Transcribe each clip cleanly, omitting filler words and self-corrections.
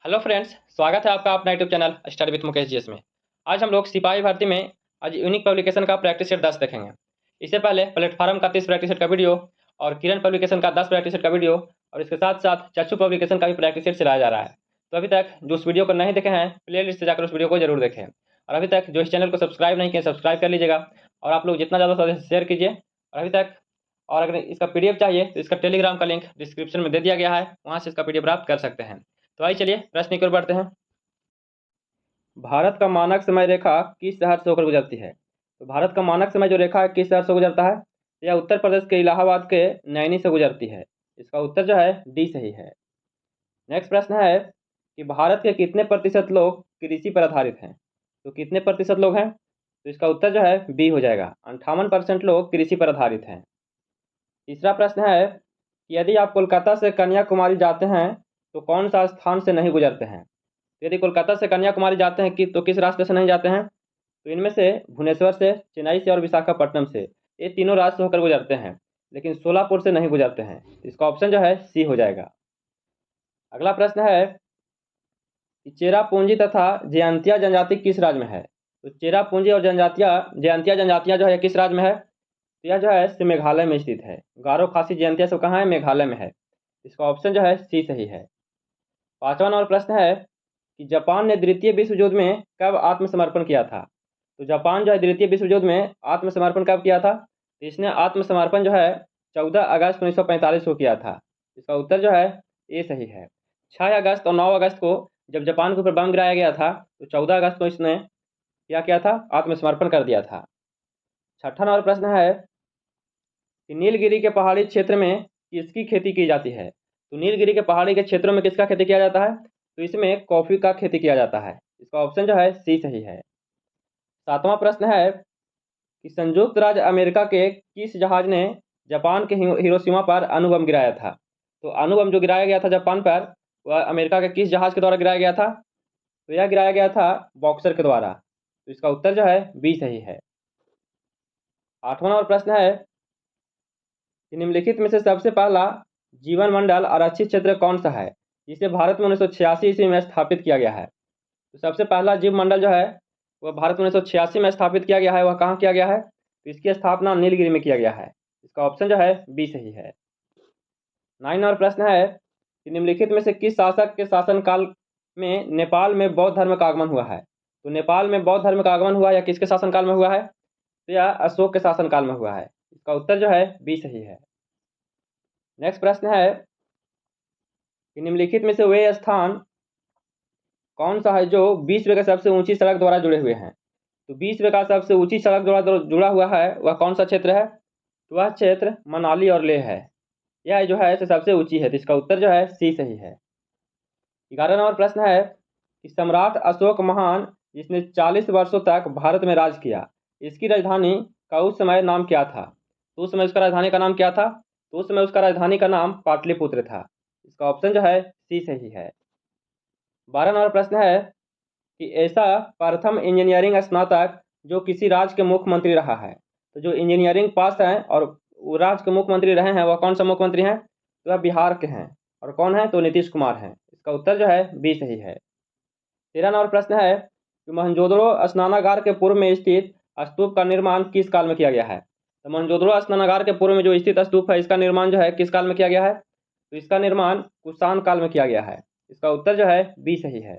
Hello friends, स्वागत है आपका अपना YouTube channel study with Mukesh GS में। आज हम लोग सिपाही भर्ती में आज यूनिक पब्लिकेशन का प्रैक्टिस सेट 10 देखेंगे। इससे पहले प्लेटफॉर्म का 30 प्रैक्टिस सेट का वीडियो और किरण पब्लिकेशन का 10 प्रैक्टिस सेट का वीडियो और इसके साथ साथ चक्षु पब्लिकेशन का भी प्रैक्टिस सेट चलाया जा रहा है। तो अभी तक जो उस वीडियो को नहीं देखे हैं, प्ले लिस्ट से जाकर उस वीडियो को जरूर देखें। और अभी तक जो इस चैनल को सब्सक्राइब नहीं किए, सब्सक्राइब कर लीजिएगा और आप लोग जितना ज़्यादा शेयर कीजिए। और अभी तक और अगर इसका पीडीएफ चाहिए तो इसका टेलीग्राम का लिंक डिस्क्रिप्शन में दे दिया गया है, वहाँ से इसका पीडीएफ प्राप्त कर सकते हैं। तो आइए चलिए प्रश्न की ओर बढ़ते हैं। भारत का मानक समय रेखा किस शहर से होकर गुजरती है? तो भारत का मानक समय जो रेखा है किस शहर से गुजरता है? यह उत्तर प्रदेश के इलाहाबाद के नैनी से गुजरती है। इसका उत्तर जो है डी सही है। नेक्स्ट प्रश्न है कि भारत के कितने प्रतिशत लोग कृषि पर आधारित हैं? तो कितने प्रतिशत लोग हैं? तो इसका उत्तर जो है बी हो जाएगा, 58% लोग कृषि पर आधारित हैं। तीसरा प्रश्न है कि यदि आप कोलकाता से कन्याकुमारी जाते हैं तो कौन सा स्थान से नहीं गुजरते हैं? यदि कोलकाता से कन्याकुमारी जाते हैं तो किस रास्ते से नहीं जाते हैं? तो इनमें से भुवनेश्वर से, चेन्नई से और विशाखापट्टनम से, ये तीनों रास्ते होकर गुजरते हैं, लेकिन सोलापुर से नहीं गुजरते हैं। इसका ऑप्शन जो है सी हो जाएगा। अगला प्रश्न है कि चेरापूंजी तथा जयंतिया जनजाति किस राज्य में है? तो चेरापूंजी और जयंतिया जनजातियां जो है किस राज्य में है? तो यह जो है मेघालय में स्थित है। गारो खासी जयंतिया सब कहाँ है? मेघालय में है। इसका ऑप्शन जो है सी सही है। पांचवा नंबर प्रश्न है कि जापान ने द्वितीय विश्व युद्ध में कब आत्मसमर्पण किया था? तो जापान जो है द्वितीय विश्व युद्ध में आत्मसमर्पण कब किया था? तो इसने आत्मसमर्पण जो है 14 अगस्त 1945 को किया था। इसका उत्तर जो है ए सही है। 6 अगस्त और 9 अगस्त को जब जापान के ऊपर बम गिराया गया था तो 14 अगस्त को इसने क्या किया था? आत्मसमर्पण कर दिया था। छठा नंबर प्रश्न है कि नीलगिरी के पहाड़ी क्षेत्र में किसकी खेती की जाती है? तो नीलगिरी के पहाड़ी के क्षेत्रों में किसका खेती किया जाता है? तो इसमें कॉफी का खेती किया जाता है। इसका ऑप्शन जो है सी सही है। सातवां प्रश्न है कि संयुक्त राज्य अमेरिका के किस जहाज ने जापान के हिरोशिमा पर अणुबम गिराया था? तो अणुबम जो गिराया गया था जापान पर, वह अमेरिका के किस जहाज के द्वारा गिराया गया था? तो यह गिराया गया था बॉक्सर के द्वारा। तो इसका उत्तर जो है बी सही है। आठवां नंबर प्रश्न है कि निम्नलिखित में से सबसे पहला जीवन मंडल आरक्षित क्षेत्र कौन सा है जिसे भारत में 1986 ईस्वी में स्थापित किया गया है? तो सबसे पहला जीव मंडल जो है वह भारत में 1986 में स्थापित किया गया है। वह कहाँ किया गया है? तो इसकी स्थापना नीलगिरी में किया गया है। इसका ऑप्शन जो है बी सही है। 9 नंबर प्रश्न है कि निम्नलिखित में से किस शासक के शासनकाल में नेपाल में बौद्ध धर्म का आगमन हुआ है? तो नेपाल में बौद्ध धर्म का आगमन हुआ या किसके शासनकाल में हुआ है? तो यह अशोक के शासनकाल में हुआ है। इसका उत्तर जो है बी सही है। नेक्स्ट प्रश्न है कि निम्नलिखित में से वे स्थान कौन सा है जो विश्व के सबसे ऊंची सड़क द्वारा जुड़े हुए हैं? तो विश्व का सबसे ऊंची सड़क द्वारा जुड़ा हुआ है वह कौन सा क्षेत्र है? तो वह क्षेत्र मनाली और लेह है। यह जो है सबसे ऊंची है। तो इसका उत्तर जो है सी सही है। 11 नंबर प्रश्न है कि सम्राट अशोक महान जिसने 40 वर्षों तक भारत में राज किया, इसकी राजधानी का उस समय नाम क्या था? तो उस समय उसका राजधानी का नाम क्या था? तो उस समय उसका राजधानी का नाम पाटलिपुत्र था। इसका ऑप्शन जो है सी सही है। 12 नंबर प्रश्न है कि ऐसा प्रथम इंजीनियरिंग स्नातक जो किसी राज्य के मुख्यमंत्री रहा है। तो जो इंजीनियरिंग पास है और वो राज्य के मुख्यमंत्री रहे हैं वह कौन सा मुख्यमंत्री हैं? तो वह बिहार के हैं। और कौन है? तो नीतीश कुमार हैं। इसका उत्तर जो है बी सही है। 13 नंबर प्रश्न है कि मोहनजोदड़ो स्नानागार के पूर्व में स्थित स्तूप का निर्माण किस काल में किया गया है? तो मोहनजोदड़ो स्नानागार के पूर्व में जो स्थित स्तूप है इसका निर्माण जो है किस काल में किया गया है? तो इसका निर्माण कुषाण काल में किया गया है। इसका उत्तर जो है बी सही है।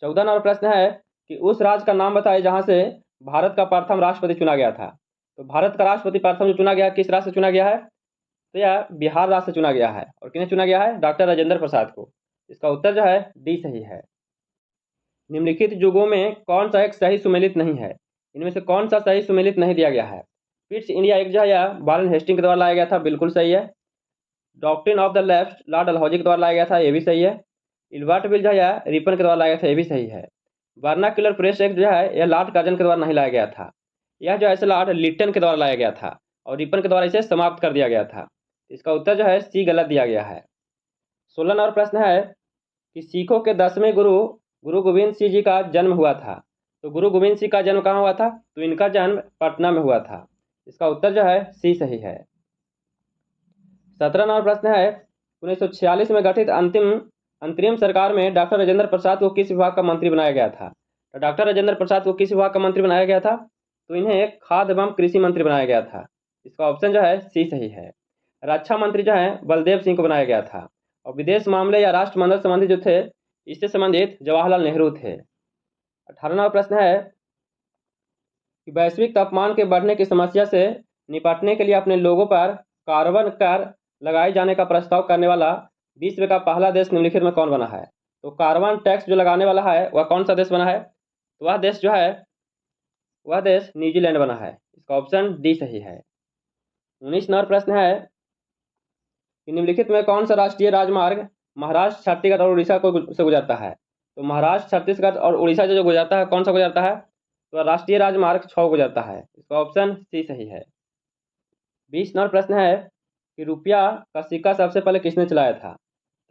14 नंबर प्रश्न है कि उस राज्य का नाम बताएं जहां से भारत का प्रथम राष्ट्रपति चुना गया था। तो भारत का राष्ट्रपति प्रथम जो चुना गया किस राज्य से चुना गया है? तो यह बिहार राज्य से चुना गया है। और किन्हें चुना गया है? डॉक्टर राजेंद्र प्रसाद को। इसका उत्तर जो है डी सही है। निम्नलिखित युगों में कौन सा एक सही सुमेलित नहीं है? इनमें से कौन सा सही सुमेलित नहीं दिया गया है? फिट्स इंडिया एक्ट जो है यह वारेन हेस्टिंग के द्वारा लाया गया था, बिल्कुल सही है। Doctrine of the left Lord Dalhousie के द्वारा लाया गया था, ये भी सही है। इल्बर्ट बिल जो है रिपन के द्वारा लाया गया था, ये भी सही है। वर्नाक्युलर प्रेस एक्ट जो है यह लॉर्ड कर्जन के द्वारा नहीं लाया गया था। यह जो है लॉर्ड लिट्टन के द्वारा लाया गया था और रिपन के द्वारा इसे समाप्त कर दिया गया था। इसका उत्तर जो है सी गलत दिया गया है। 16 नंबर प्रश्न है कि सिखों के 10वें गुरु गुरु गोविंद सिंह जी का जन्म हुआ था। तो गुरु गोविंद सिंह का जन्म कहाँ हुआ था? तो इनका जन्म पटना में हुआ था। इसका उत्तर जो है सी सही है। 17 नंबर प्रश्न है 1946 में गठित अंतिम अंतरिम सरकार में डॉक्टर राजेंद्र प्रसाद को किस विभाग का मंत्री बनाया गया था? तो डॉक्टर राजेंद्र प्रसाद को किस विभाग का मंत्री बनाया गया था? तो इन्हें खाद्य एवं कृषि मंत्री बनाया गया था। इसका ऑप्शन जो है सी सही है। रक्षा मंत्री जो है बलदेव सिंह को बनाया गया था। और विदेश मामले या राष्ट्रमंडल संबंधी जो थे, इससे संबंधित जवाहरलाल नेहरू थे। 18वां प्रश्न है कि वैश्विक तापमान के बढ़ने की समस्या से निपटने के लिए अपने लोगों पर कार्बन कर लगाए जाने का प्रस्ताव करने वाला विश्व का पहला देश निम्नलिखित में कौन बना है? तो कार्बन टैक्स जो लगाने वाला है वह कौन सा देश बना है? तो वह देश जो है वह देश न्यूजीलैंड बना है। इसका ऑप्शन डी सही है। 19 नंबर प्रश्न है कि निम्नलिखित में कौन सा राष्ट्रीय राजमार्ग महाराष्ट्र, छत्तीसगढ़ और उड़ीसा को से गुजरता है? तो महाराष्ट्र, छत्तीसगढ़ और उड़ीसा जो गुजरता है, कौन सा गुजरता है? तो राष्ट्रीय राजमार्ग 6 गुजरता है। इसका ऑप्शन सी सही है। 20 नंबर प्रश्न है कि रुपया का सिक्का सबसे पहले किसने चलाया था?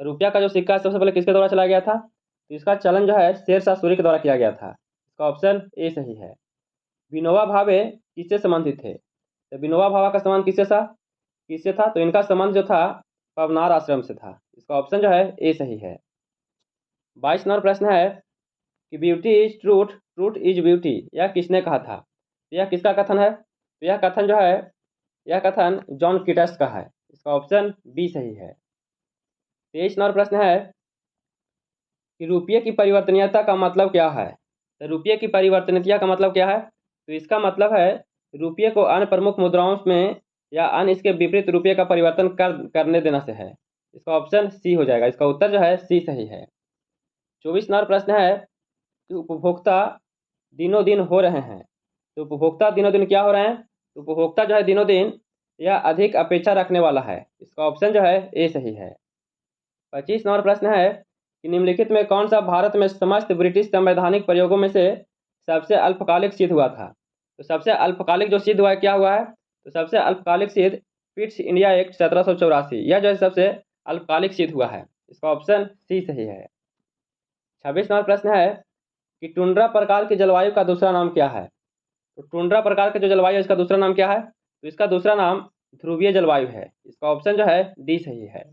तो रुपया का जो सिक्का सबसे पहले किसके द्वारा चलाया गया था? तो इसका चलन जो है शेरशाह सूरी के द्वारा किया गया था। इसका ऑप्शन ए सही है। विनोबा भावे किससे संबंधित थे? तो विनोबा भावे का संबंध किससे था? तो इनका संबंध जो था पवनार आश्रम से था। इसका ऑप्शन जो है ए सही है। 22 नंबर प्रश्न है कि beauty is truth, truth is beauty, यह किसने कहा था? तो यह किसका कथन है? तो यह कथन जॉन कीटस का है। इसका ऑप्शन बी सही है। 23 नंबर प्रश्न है कि रुपये की परिवर्तनीयता का मतलब क्या है? तो रुपये की परिवर्तनीयता का मतलब क्या है? तो इसका मतलब है रुपये को अन्य प्रमुख मुद्राओं में या अन्य इसके विपरीत रुपये का परिवर्तन करने देना से है। इसका ऑप्शन सी हो जाएगा। इसका उत्तर जो है सी सही है। 24 नंबर प्रश्न है कि उपभोक्ता दिनों दिन हो रहे हैं। तो उपभोक्ता दिनों दिन क्या हो रहे हैं? तो उपभोक्ता जो है दिनों दिन यह अधिक अपेक्षा रखने वाला है। इसका ऑप्शन जो है ए सही है। 25 नंबर प्रश्न है कि निम्नलिखित में कौन सा भारत में समस्त ब्रिटिश संवैधानिक प्रयोगों में से सबसे अल्पकालिक सिद्ध हुआ था? तो सबसे अल्पकालिक जो सिद्ध हुआ है क्या हुआ है? तो सबसे अल्पकालिक सिद्ध पिट्स इंडिया एक्ट 1784, यह जो है सबसे अल्पकालिक सिद्ध हुआ है। इसका ऑप्शन सी सही है। 26 नंबर प्रश्न है कि टुंड्रा प्रकार की जलवायु का दूसरा नाम क्या है? तो टुंड्रा प्रकार का जो जलवायु है इसका दूसरा नाम क्या है? तो इसका दूसरा नाम ध्रुवीय जलवायु है। इसका ऑप्शन जो है डी सही है।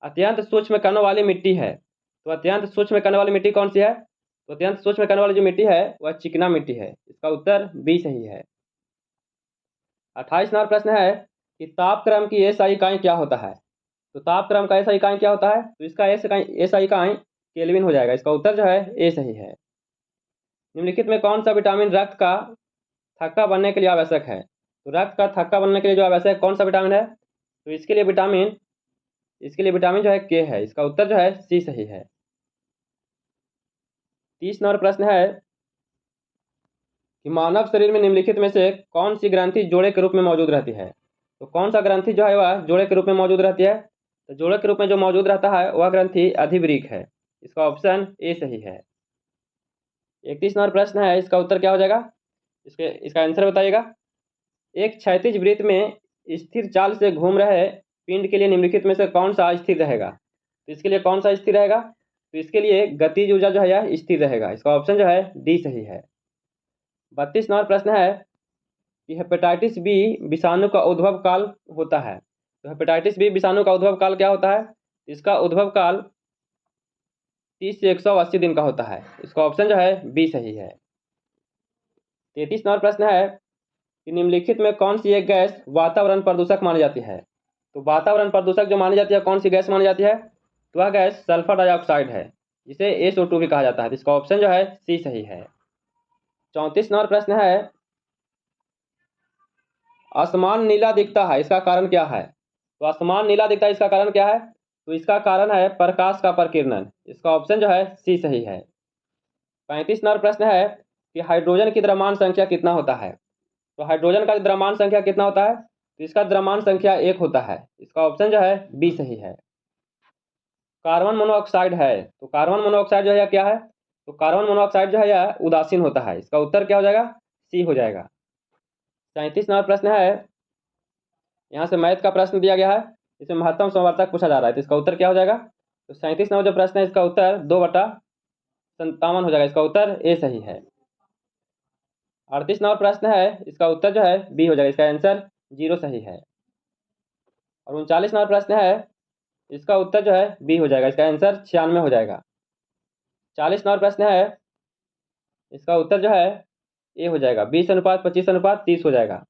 अत्यंत सूक्ष्म कणों वाली मिट्टी है। तो अत्यंत सूक्ष्म कणों वाली मिट्टी कौन सी है? तो अत्यंत सूक्ष्म कणों वाली जो मिट्टी है वह चिकना मिट्टी है। इसका उत्तर बी सही है। 28 नंबर प्रश्न है कि तापक्रम की एसआई इकाई क्या होता है? तो तापक्रम का एसआई इकाई क्या होता है? तो इसका एसआई इकाई केल्विन हो जाएगा। इसका उत्तर जो है ए सही है। निम्नलिखित में कौन सा विटामिन रक्त का थक्का बनने के लिए आवश्यक है? तो रक्त का थक्का बनने के लिए जो आवश्यक कौन सा विटामिन है? तो इसके लिए विटामिन जो है के है। इसका उत्तर जो है सी सही है। 30 नंबर प्रश्न है कि मानव शरीर में निम्नलिखित में से कौन सी ग्रंथि जोड़े के रूप में मौजूद रहती है? तो कौन सा ग्रंथि जो है वह जोड़े के रूप में मौजूद रहती है? तो जोड़े के रूप में जो मौजूद रहता है वह ग्रंथि अधिवृक्क है। इसका ऑप्शन ए सही है। 31 नंबर प्रश्न है, इसका उत्तर क्या हो जाएगा? इसका आंसर बताइएगा। एक क्षैतिज वृत्त में स्थिर चाल से घूम रहे पिंड के लिए निम्नलिखित में से कौन सा स्थिर रहेगा? तो इसके लिए कौन सा स्थिर रहेगा? तो इसके लिए गतिज ऊर्जा जो है यह स्थिर रहेगा। इसका ऑप्शन जो है डी सही है। 32 नंबर प्रश्न है कि हेपेटाइटिस बी विषाणु का उद्भव काल होता है। तो हेपेटाइटिस बी विषाणु का उद्भव काल क्या होता है? इसका उद्भव काल 30 से 180 दिन का होता है। इसका ऑप्शन जो है बी सही है। 33 नंबर प्रश्न है कि निम्नलिखित में कौन सी एक गैस वातावरण प्रदूषक मानी जाती है? तो वातावरण प्रदूषक जो मानी जाती है कौन सी गैस मानी जाती है? तो वह गैस सल्फर डाइऑक्साइड है, जिसे SO2 भी कहा जाता है। इसका ऑप्शन जो है सी सही है। 34 नंबर प्रश्न है आसमान नीला दिखता है, इसका कारण क्या है? तो आसमान नीला दिखता है, इसका कारण क्या है? तो इसका कारण है प्रकाश का प्रकीर्णन। इसका ऑप्शन जो है सी सही है। 35 नंबर प्रश्न है कि हाइड्रोजन की द्रव्यमान संख्या कितना होता है? तो हाइड्रोजन का द्रव्यमान संख्या कितना होता है? तो इसका द्रव्यमान संख्या 1 होता है। इसका ऑप्शन जो है बी सही है। कार्बन मोनोऑक्साइड है, तो कार्बन मोनोऑक्साइड जो है क्या है? तो कार्बन मोनोऑक्साइड जो है यह उदासीन होता है। इसका उत्तर क्या हो जाएगा? सी हो जाएगा। 37 नंबर प्रश्न है, यहाँ से मैथ का प्रश्न दिया गया है, इसमें महत्तम समवर्तक पूछा जा रहा है। तो इसका उत्तर क्या हो जाएगा? तो 37 नंबर जो प्रश्न है इसका उत्तर 2/57 हो जाएगा। इसका उत्तर ए सही है। 38 नंबर प्रश्न है, इसका उत्तर जो है बी हो जाएगा। इसका आंसर 0 सही है। और 39 नंबर प्रश्न है इसका उत्तर जो है बी हो जाएगा। इसका आंसर 96 हो जाएगा। 40 नंबर प्रश्न है, इसका उत्तर जो है ए हो जाएगा। 20:25:30 हो जाएगा।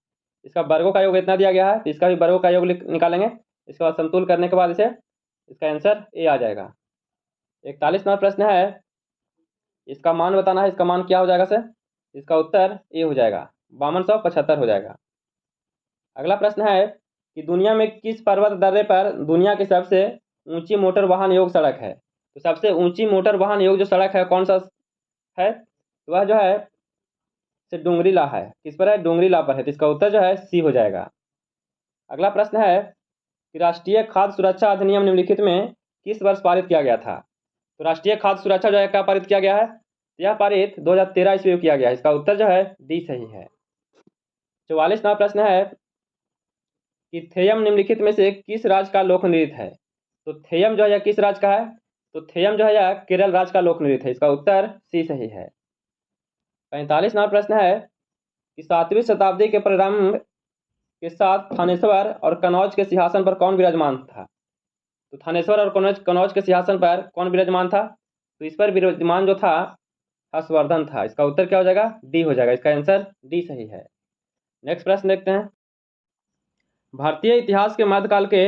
इसका वर्गों का योग इतना दिया गया है, तो इसका भी वर्गों का योग निकालेंगे। इसके बाद समतुल करने के बाद इसका आंसर ए आ जाएगा। 41 नंबर प्रश्न है, इसका मान बताना है। इसका मान क्या हो जाएगा सर? इसका उत्तर ए हो जाएगा, 5275 हो जाएगा। अगला प्रश्न है कि दुनिया में किस पर्वत दर्रे पर दुनिया की सबसे ऊंची मोटर वाहन योग सड़क है? तो सबसे ऊंची मोटर वाहन योग जो सड़क है कौन सा है? तो वह जो है डोंगरीला है। किस पर है? डोंगरीला पर है। तो इसका उत्तर जो है सी हो जाएगा। अगला प्रश्न है कि राष्ट्रीय खाद्य सुरक्षा अधिनियम निम्नलिखित में किस वर्ष पारित किया गया था? तो राष्ट्रीय खाद्य सुरक्षा जो है क्या पारित किया गया है? यह पारित 2013 ईस्वी में किया गया है। इसका उत्तर जो है डी सही है। 44 नंबर प्रश्न है कि थेयम निम्नलिखित में से किस राज्य का लोक नृत्य है? तो थेयम जो है किस राज्य का है? तो थेयम जो है यह केरल राज्य का लोक नृत्य है। इसका उत्तर सी सही है। 45 नंबर प्रश्न है कि 7वीं शताब्दी के प्रारंभ के साथ थानेश्वर और कनौज के सिंहासन पर कौन विराजमान था? तो थानेश्वर और कनौज के सिंहासन पर कौन विराजमान था? तो इस पर विराजमान जो था हर्षवर्धन था। इसका उत्तर क्या हो जाएगा? डी हो जाएगा। इसका आंसर डी सही है। नेक्स्ट प्रश्न देखते हैं। भारतीय इतिहास के मध्यकाल के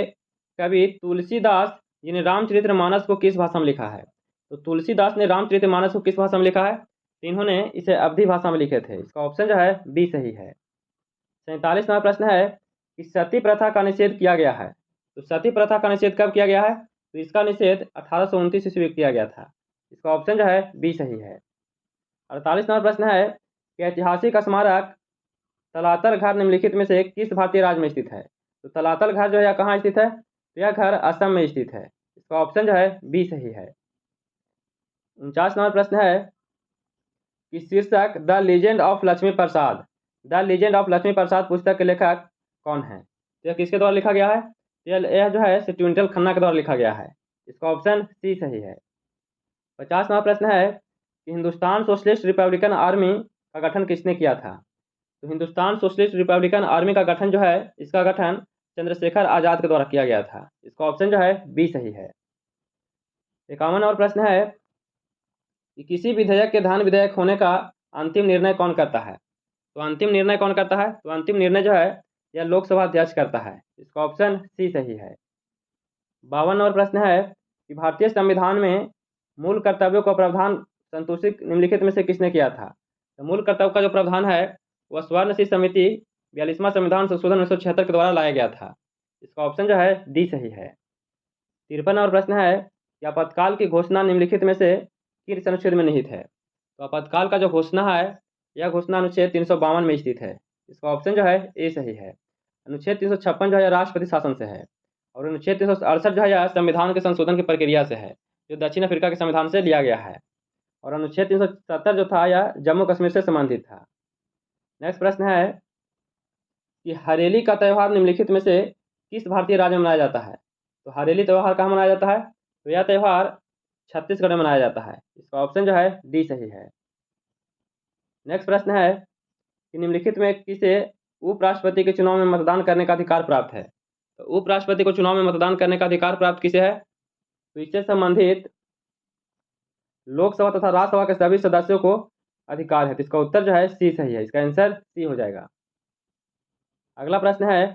कवि तुलसीदास जी ने रामचरितमानस को किस भाषा में लिखा है? तो तुलसीदास ने रामचरितमानस को किस भाषा में लिखा है? तो इन्होंने इसे अवधी भाषा में लिखे थे। इसका ऑप्शन जो है बी सही है। 47 नंबर प्रश्न है कि सती प्रथा का निषेध किया गया है। तो सती प्रथा का निषेध कब किया गया है? तो इसका निषेध 1829 ईस्वी में किया गया था। इसका ऑप्शन जो है बी सही है। 48 नंबर प्रश्न है कि ऐतिहासिक स्मारक तलातल घर निम्नलिखित में से किस भारतीय राज्य में स्थित है? तो तलातल घर जो है यह कहाँ स्थित है? तो यह घर असम में स्थित है। इसका ऑप्शन जो है बी सही है। 49 नंबर प्रश्न है कि शीर्षक the legend of Lakshmi Prasad, the legend of Lakshmi Prasad पुस्तक के लेखक कौन है? तो यह किसके द्वारा लिखा गया है? यह जो है ट्विंकल खन्ना के द्वारा लिखा गया है। इसका ऑप्शन सी सही है। 50 नंबर प्रश्न है कि हिंदुस्तान सोशलिस्ट रिपब्लिकन आर्मी का गठन किसने किया था? तो हिंदुस्तान सोशलिस्ट रिपब्लिकन आर्मी का गठन जो है, इसका गठन चंद्रशेखर आजाद के द्वारा किया गया था। इसका ऑप्शन जो है बी सही है। 51 नंबर प्रश्न है कि किसी विधेयक के धन विधेयक होने का अंतिम निर्णय कौन करता है? तो अंतिम निर्णय कौन करता है? तो अंतिम निर्णय जो है यह लोकसभा अध्यक्ष करता है। इसका ऑप्शन सी सही है। 52 नंबर प्रश्न है कि भारतीय संविधान में मूल कर्तव्यों का प्रावधान संतोषित निम्नलिखित में से किसने किया था? तो मूल कर्तव्य का जो प्रावधान है वह स्वर्णसिंह समिति 42वां संविधान संशोधन 1976 के द्वारा लाया गया था। इसका ऑप्शन जो है डी सही है। 53 नंबर प्रश्न है कि आपातकाल की घोषणा निम्नलिखित में से किस अनुच्छेद में निहित है? तो आपातकाल का जो घोषणा है यह घोषणा अनुच्छेद 352 में स्थित है। इसका ऑप्शन जो है ए सही है। अनुच्छेद 356 जो है राष्ट्रपति शासन से है, और अनुच्छेद 368 जो है यह संविधान के संशोधन की प्रक्रिया से है, जो दक्षिण अफ्रीका के संविधान से लिया गया है। और अनुच्छेद 370 जो था यह जम्मू कश्मीर से संबंधित था। नेक्स्ट प्रश्न है कि हरेली का त्यौहार निम्नलिखित में से किस भारतीय राज्य में मनाया जाता है? तो हरेली त्यौहार कहाँ मनाया जाता है? तो यह त्यौहार छत्तीसगढ़ में मनाया जाता है। इसका ऑप्शन जो है डी सही है। नेक्स्ट प्रश्न है कि निम्नलिखित में किसे उपराष्ट्रपति के चुनाव में मतदान करने का अधिकार प्राप्त है? तो उपराष्ट्रपति को चुनाव में मतदान करने का अधिकार प्राप्त किसे है? तो इससे संबंधित लोकसभा तथा राज्यसभा के सभी सदस्यों को अधिकार है। तो इसका उत्तर जो है सी सही है। इसका आंसर सी हो जाएगा। अगला प्रश्न है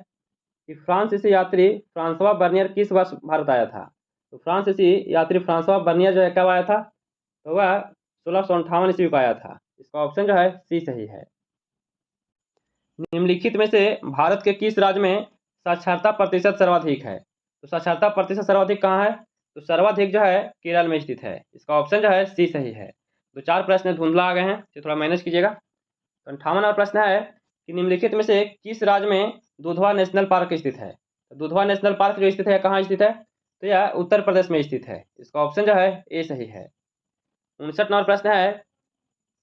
कि फ्रांसीसी यात्री फ्रांसवा बर्नियर किस वर्ष भारत आया था? तो फ्रांसीसी यात्री फ्रांसवा बर्नियर जो है कब आया था? तो वह 1658 ईस्वी को आया था। इसका ऑप्शन जो है सी सही है। निम्नलिखित में से भारत के किस राज्य में साक्षरता प्रतिशत सर्वाधिक है? तो साक्षरता प्रतिशत सर्वाधिक कहाँ है? तो सर्वाधिक जो है केरल में स्थित है। इसका ऑप्शन जो है सी सही है। तो 4 प्रश्न धुंधला आ गए हैं, तो थोड़ा मैनेज कीजिएगा। 58 नंबर प्रश्न है कि निम्नलिखित में से किस राज्य में दुधवा नेशनल पार्क स्थित है? तो दुधवा नेशनल पार्क जो स्थित है कहाँ स्थित है? तो यह उत्तर प्रदेश में स्थित है। इसका ऑप्शन जो है ए सही है। 59 नंबर प्रश्न है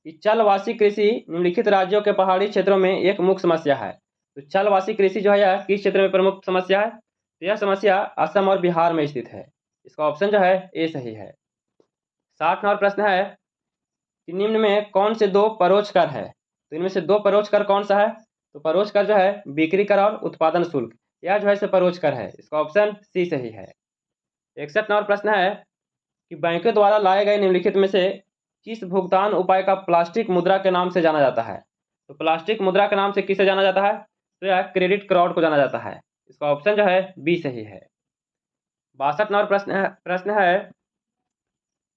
कि चलवासी कृषि निम्नलिखित राज्यों के पहाड़ी क्षेत्रों में एक मुख्य समस्या है। तो चलवासी कृषि जो है यह किस क्षेत्र में प्रमुख समस्या है? तो यह समस्या असम और बिहार में स्थित है। इसका ऑप्शन जो है ए सही है। 60 नंबर प्रश्न है कि निम्न में कौन से 2 परोक्ष कर है? तो इनमें से 2 परोक्ष कर कौन सा है? तो परोक्ष कर जो है बिक्री कर और उत्पादन शुल्क, यह जो है परोक्ष कर है। इसका ऑप्शन सी सही है। 61 नंबर प्रश्न है कि बैंकों द्वारा लाए गए निम्नलिखित में से किस भुगतान उपाय का प्लास्टिक मुद्रा के नाम से जाना जाता है? तो प्लास्टिक मुद्रा के नाम से किसे जाना जाता है? तो यह क्रेडिट कार्ड को जाना जाता है। इसका ऑप्शन जो है बी सही है। 62 नंबर प्रश्न है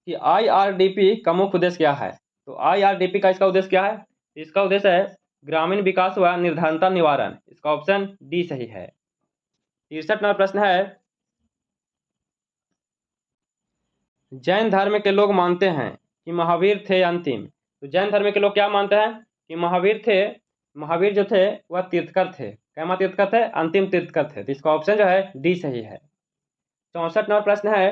कि IRDP का मुख्य उद्देश्य क्या है? तो IRDP का इसका उद्देश्य क्या है? इसका उद्देश्य है ग्रामीण विकास व निर्धनता निवारण। इसका ऑप्शन डी सही है। 63 नंबर प्रश्न है जैन धर्म के लोग मानते हैं कि महावीर थे अंतिम। तो जैन धर्म के लोग क्या मानते हैं कि महावीर जो थे वह तीर्थकर थे। क्या तीर्थकर थे? अंतिम तीर्थकर थे। तो इसका ऑप्शन जो है डी सही है। 64 नंबर प्रश्न है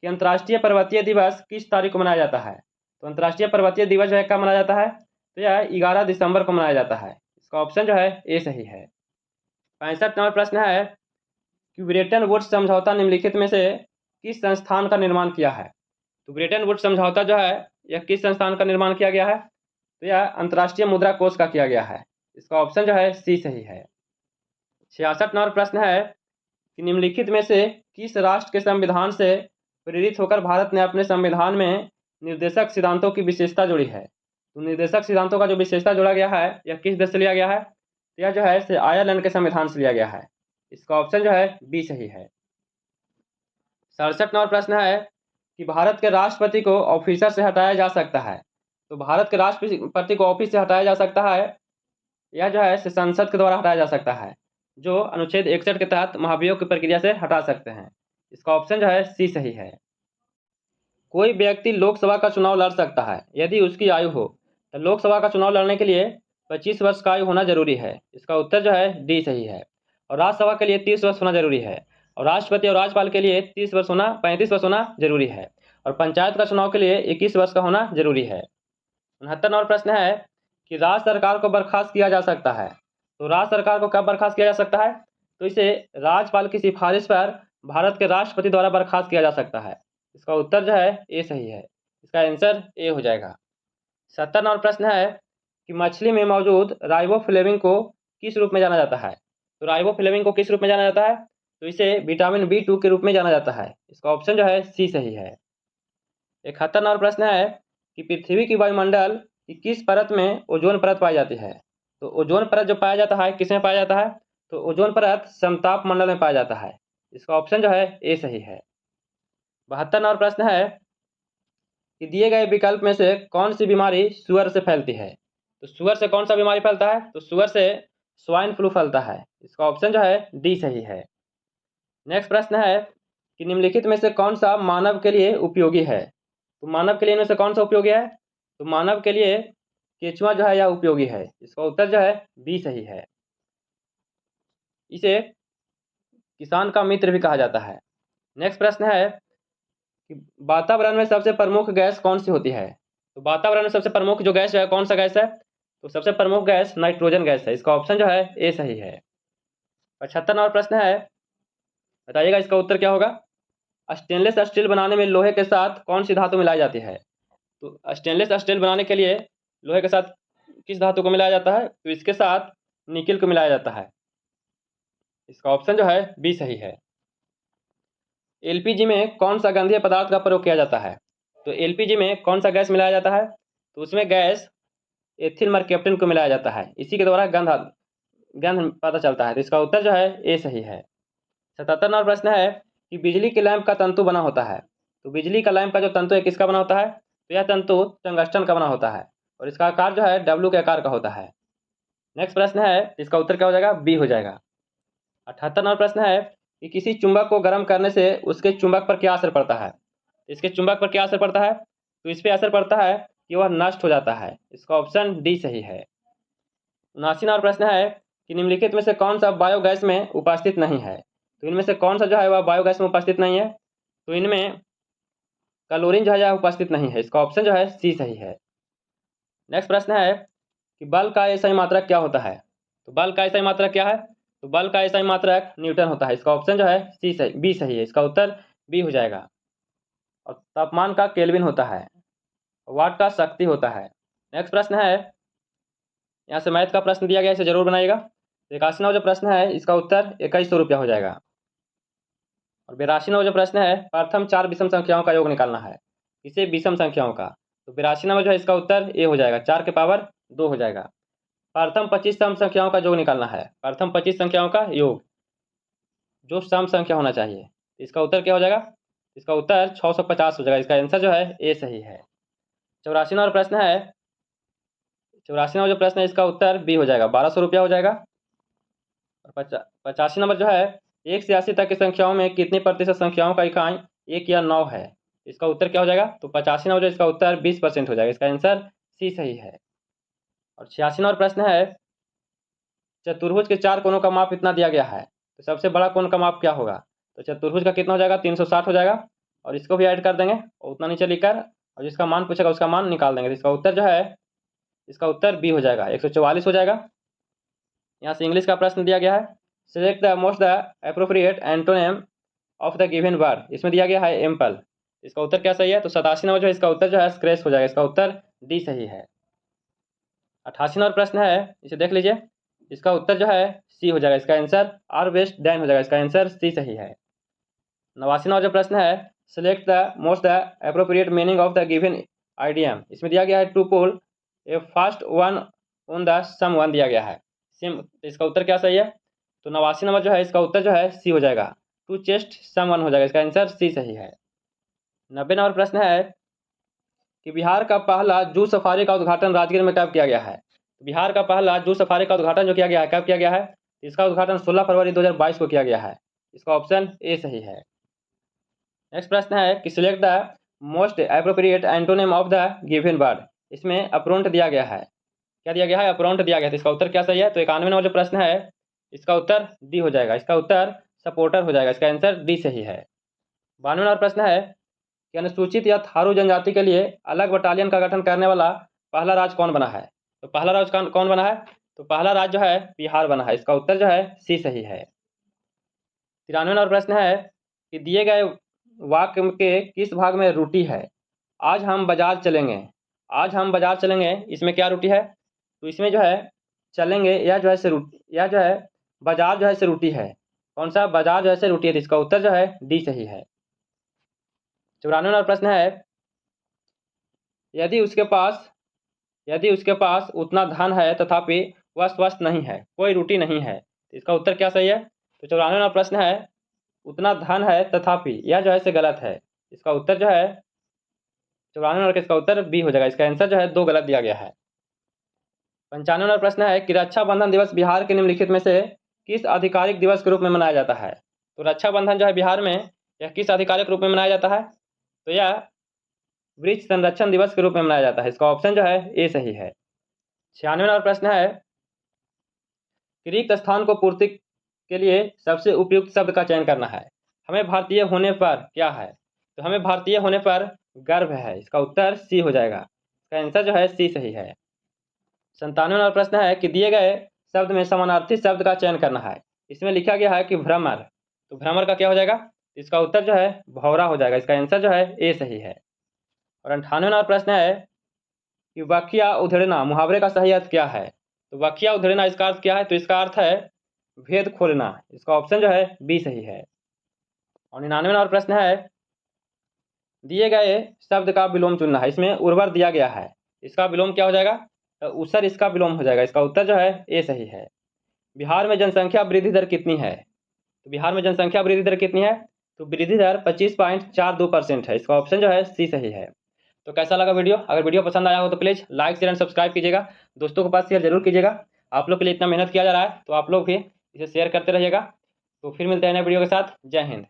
कि अंतर्राष्ट्रीय पर्वतीय दिवस किस तारीख को मनाया जाता है? तो अंतर्राष्ट्रीय पर्वतीय दिवस जो है कब मनाया जाता है? तो यह 11 दिसंबर को मनाया जाता है। इसका ऑप्शन जो है ए सही है। 65 नंबर प्रश्न है कि ब्रेटन वुड्स समझौता निम्नलिखित में से किस संस्थान का निर्माण किया है? तो ब्रेटन वुड्स समझौता जो है यह किस संस्थान का निर्माण किया गया है? तो यह अंतर्राष्ट्रीय मुद्रा कोष का किया गया है। इसका ऑप्शन जो है सी सही है। 66 नंबर प्रश्न है कि निम्नलिखित में से किस राष्ट्र के संविधान से प्रेरित होकर भारत ने अपने संविधान में निर्देशक सिद्धांतों की विशेषता जोड़ी है? तो निर्देशक सिद्धांतों का जो विशेषता जोड़ा गया है यह किस देश से लिया गया है? तो यह जो है आयरलैंड के संविधान से लिया गया है। इसका ऑप्शन जो है बी सही है। 67 नंबर प्रश्न है कि भारत के राष्ट्रपति को ऑफिसर से हटाया जा सकता है। तो भारत के राष्ट्रपति को ऑफिस से हटाया जा सकता है, यह जो है संसद के द्वारा हटाया जा सकता है, जो अनुच्छेद 61 के तहत महाभियोग की प्रक्रिया से हटा सकते हैं। इसका ऑप्शन जो है सी सही है। कोई व्यक्ति लोकसभा का चुनाव लड़ सकता है यदि उसकी आयु हो। तो लोकसभा का चुनाव लड़ने के लिए 25 वर्ष का आयु होना जरूरी है। इसका उत्तर जो है डी सही है। और राज्यसभा के लिए 30 वर्ष होना जरूरी है। और राष्ट्रपति और राज्यपाल के लिए 35 वर्ष होना जरूरी है। और पंचायत का चुनाव के लिए 21 वर्ष का होना जरूरी है। 69 नंबर प्रश्न है कि राज्य सरकार को बर्खास्त किया जा सकता है। तो राज्य सरकार को कब बर्खास्त किया जा सकता है? तो इसे राज्यपाल की सिफारिश पर भारत के राष्ट्रपति द्वारा बर्खास्त किया जा सकता है। इसका उत्तर जो है ए सही है। इसका आंसर ए हो जाएगा। 70 नंबर प्रश्न है कि मछली में मौजूद राइबोफ्लेविन को किस रूप में जाना जाता है? तो राइबोफ्लेविन को किस रूप में जाना जाता है? तो इसे विटामिन B2 के रूप में जाना जाता है। इसका ऑप्शन जो है सी सही है। 71 नंबर प्रश्न है कि पृथ्वी की वायुमंडल की किस परत में ओजोन परत पाई जाती है? तो ओजोन परत जो पाया जाता है किसमें पाया जाता है? तो ओजोन परत समताप मंडल में पाया जाता है। इसका ऑप्शन जो है ए सही है। 72 नंबर प्रश्न है कि दिए गए विकल्प में से कौन सी बीमारी सुअर से फैलती है? तो सुअर से कौन सा बीमारी फैलता है? तो सुअर से स्वाइन फ्लू फैलता है। इसका ऑप्शन जो है डी सही है। नेक्स्ट प्रश्न है कि निम्नलिखित में से कौन सा मानव के लिए उपयोगी है? तो मानव के लिए इनमें से कौन सा उपयोगी है? तो मानव के लिए केचुआ जो है यह उपयोगी है। इसका उत्तर जो है बी सही है। इसे किसान का मित्र भी कहा जाता है। नेक्स्ट प्रश्न है कि वातावरण में सबसे प्रमुख गैस कौन सी होती है? तो वातावरण में सबसे प्रमुख जो गैस है कौन सा गैस है? तो सबसे प्रमुख गैस नाइट्रोजन गैस है। इसका ऑप्शन जो है ए सही है। 75 नंबर प्रश्न है, बताइएगा इसका उत्तर क्या होगा? स्टेनलेस स्टील बनाने में लोहे के साथ कौन सी धातु मिलाई जाती है? तो स्टेनलेस स्टील बनाने के लिए लोहे के साथ किस धातु को मिलाया जाता है? तो इसके साथ निकिल को मिलाया जाता है। इसका ऑप्शन जो है बी सही है। एलपीजी में कौन सा गंधीय पदार्थ का प्रयोग किया जाता है? तो एलपीजी में कौन सा गैस मिलाया जाता है? तो उसमें गैस एथिल मरकैप्टन को मिलाया जाता है। इसी के द्वारा गंध पता चलता है। तो इसका उत्तर जो है ए सही है। 77 नंबर प्रश्न है कि बिजली के लैंप का तंतु बना होता है। तो बिजली का लैंप का जो तंतु है किसका बना होता है? तो यह तंतु टंगस्टन का बना होता है और इसका आकार जो है डब्ल्यू के आकार का होता है। नेक्स्ट प्रश्न है, इसका उत्तर क्या हो जाएगा? बी हो जाएगा। 78 नंबर प्रश्न है कि किसी चुंबक को गर्म करने से उसके चुंबक पर क्या असर पड़ता है? इसके चुंबक पर क्या असर पड़ता है? तो इस पर असर पड़ता है कि वह नष्ट हो जाता है। इसका ऑप्शन डी सही है। 79 नंबर प्रश्न है कि निम्नलिखित में से कौन सा बायोगैस में उपस्थित नहीं है? तो इनमें से कौन सा जो है वह बायोगैस में उपस्थित नहीं है? तो इनमें क्लोरीन जो है उपस्थित नहीं है। इसका ऑप्शन जो है सी सही है। नेक्स्ट प्रश्न है कि बल का एसआई मात्रक क्या होता है? तो बल का एसआई मात्रक क्या है? तो बल का एसआई मात्रक न्यूटन होता है। इसका ऑप्शन जो है सी सही, बी सही है। इसका उत्तर बी हो जाएगा। और तापमान का केल्विन होता है। वाट का शक्ति होता है। नेक्स्ट प्रश्न है, यहाँ से मैथ का प्रश्न दिया गया, इसे जरूर बनाइएगा। 81वां जो प्रश्न है इसका उत्तर 2100 रुपया हो जाएगा। और 82 नंबर जो प्रश्न है, प्रथम 4 विषम संख्याओं का योग निकालना है। इसे विषम संख्याओं का, तो 82 नंबर जो है इसका उत्तर ए हो जाएगा, 4 के पावर 2 हो जाएगा। प्रथम 25 सम संख्याओं का योग निकालना है, प्रथम 25 संख्याओं का योग जो सम संख्या होना चाहिए, इसका उत्तर क्या हो जाएगा, इसका उत्तर 650 हो जाएगा। इसका आंसर जो है ए सही है। 84 नंबर प्रश्न है, 84 नंबर जो प्रश्न है इसका उत्तर बी हो जाएगा, 1200 रुपया हो जाएगा। और 85 नंबर जो है, 1 से 80 तक की संख्याओं में कितनी प्रतिशत संख्याओं का इकाई 1 या 9 है, इसका उत्तर क्या हो जाएगा, तो 85 नंबर जो इसका उत्तर 20% हो जाएगा। इसका आंसर सी सही है। और 86 नंबर प्रश्न है, चतुर्भुज के 4 कोणों का माप इतना दिया गया है, तो सबसे बड़ा कोण का माप क्या होगा, तो चतुर्भुज का कितना हो जाएगा, 360 हो जाएगा। और इसको भी ऐड कर देंगे और उतना नीचे लिखकर और जिसका मान पूछेगा उसका मान निकाल देंगे। तो इसका उत्तर जो है, इसका उत्तर बी हो जाएगा, 144 हो जाएगा। यहाँ से इंग्लिश का प्रश्न दिया गया है, select the most the appropriate antonym of the given word. इसमें दिया गया है एम्पल, इसका उत्तर क्या सही है, तो 87 नंबर जो है इसका उत्तर जो है स्क्रैच हो जाएगा। इसका उत्तर डी सही है। 88 नंबर प्रश्न है, इसे देख लीजिए, इसका उत्तर जो है सी हो जाएगा। इसका आंसर आर वेस्ट डैन हो जाएगा। इसका आंसर सी सही है। 89 नंबर जो प्रश्न है, select the most the appropriate meaning of the given idiom. इसमें दिया गया है to pull a fast one on the someone दिया गया है सिम, इसका उत्तर क्या सही है, तो 89 नंबर जो है इसका उत्तर जो है सी हो जाएगा, टू चेस्ट सम वन हो जाएगा। इसका आंसर सी सही है। 90 नंबर प्रश्न है कि बिहार का पहला जू सफारी का उद्घाटन राजगीर में कब किया गया है। बिहार का पहला जू सफारी का उद्घाटन जो किया गया है, कब किया गया है, इसका उद्घाटन 16 फरवरी 2022 को किया गया है। इसका ऑप्शन ए सही है। नेक्स्ट प्रश्न है कि select the most appropriate antonym of the given word. इसमें अपरोंट दिया गया है, क्या दिया गया है, अपरोंट दिया गया है। तो इसका उत्तर क्या सही है, तो 91 नंबर जो प्रश्न है इसका उत्तर डी हो जाएगा। इसका उत्तर सपोर्टर हो जाएगा। इसका आंसर डी सही है। 92 नंबर प्रश्न है कि अनुसूचित या थारू जनजाति के लिए अलग बटालियन का गठन करने वाला पहला राज्य कौन बना है, तो पहला राज्य कौन बना है, तो पहला राज्य जो है बिहार बना है। इसका उत्तर जो है सी सही है। 93 नंबर प्रश्न है कि दिए गए वाक्य के किस भाग में रूटी है। आज हम बाजार चलेंगे, आज हम बाजार चलेंगे, इसमें क्या रूटी है, तो इसमें जो है चलेंगे या जो है से रूटी, या जो है बाजार जो है से रूटी है। कौन सा, बाजार जो है से रूटी है। तो इसका उत्तर जो है डी सही है। 94 नंबर प्रश्न है, यदि उसके पास उतना धन है तथापि वह स्वस्थ नहीं है, कोई रूटी नहीं है, तो इसका उत्तर क्या सही है, तो 94 नंबर प्रश्न है, उतना धन है तथापि यह जो है से गलत है। इसका उत्तर जो है 94 नंबर का इसका उत्तर बी हो जाएगा। इसका आंसर जो है 2 गलत दिया गया है। 95 नंबर प्रश्न है कि रक्षाबंधन दिवस बिहार के निम्नलिखित में से किस आधिकारिक दिवस के रूप में मनाया जाता है। तो रक्षाबंधन जो है बिहार में यह किस आधिकारिक रूप में मनाया जाता है, तो यह वृक्ष संरक्षण दिवस के रूप में मनाया जाता है। इसका ऑप्शन जो है ए सही है। 96 नंबर प्रश्न है कि रिक्त स्थान को पूर्ति के लिए सबसे उपयुक्त शब्द का चयन करना है। हमें भारतीय होने पर क्या है, तो हमें भारतीय होने पर गर्व है। इसका उत्तर सी हो जाएगा। इसका आंसर जो है सी सही है। 97 नंबर प्रश्न है कि दिए गए शब्द में समानार्थी शब्द का चयन करना है। इसमें लिखा गया है कि भ्रमर, तो भ्रमर का क्या हो जाएगा, इसका उत्तर जो है भौरा हो जाएगा। इसका आंसर जो है ए सही है। और 98 नंबर प्रश्न है कि वाक्या उधेड़ना मुहावरे का सही अर्थ क्या है, तो वाक्या उधेड़ना इसका अर्थ क्या है, तो इसका अर्थ है भेद खोलना। इसका ऑप्शन जो है बी सही है। और 99 नंबर प्रश्न है दिए गए शब्द का विलोम चुनना है। इसमें उर्वर दिया गया है, इसका विलोम क्या हो जाएगा, तो उसर इसका विलोम हो जाएगा। इसका उत्तर जो है ए सही है। बिहार में जनसंख्या वृद्धि दर कितनी है, तो बिहार में जनसंख्या वृद्धि दर कितनी है, तो वृद्धि दर 25.42% है। इसका ऑप्शन जो है सी सही है। तो कैसा लगा वीडियो, अगर वीडियो पसंद आया हो तो please like share and subscribe कीजिएगा, दोस्तों के पास शेयर जरूर कीजिएगा। आप लोग के लिए इतना मेहनत किया जा रहा है तो आप लोग भी इसे शेयर करते रहिएगा। तो फिर मिलते हैं नए वीडियो के साथ। जय हिंद।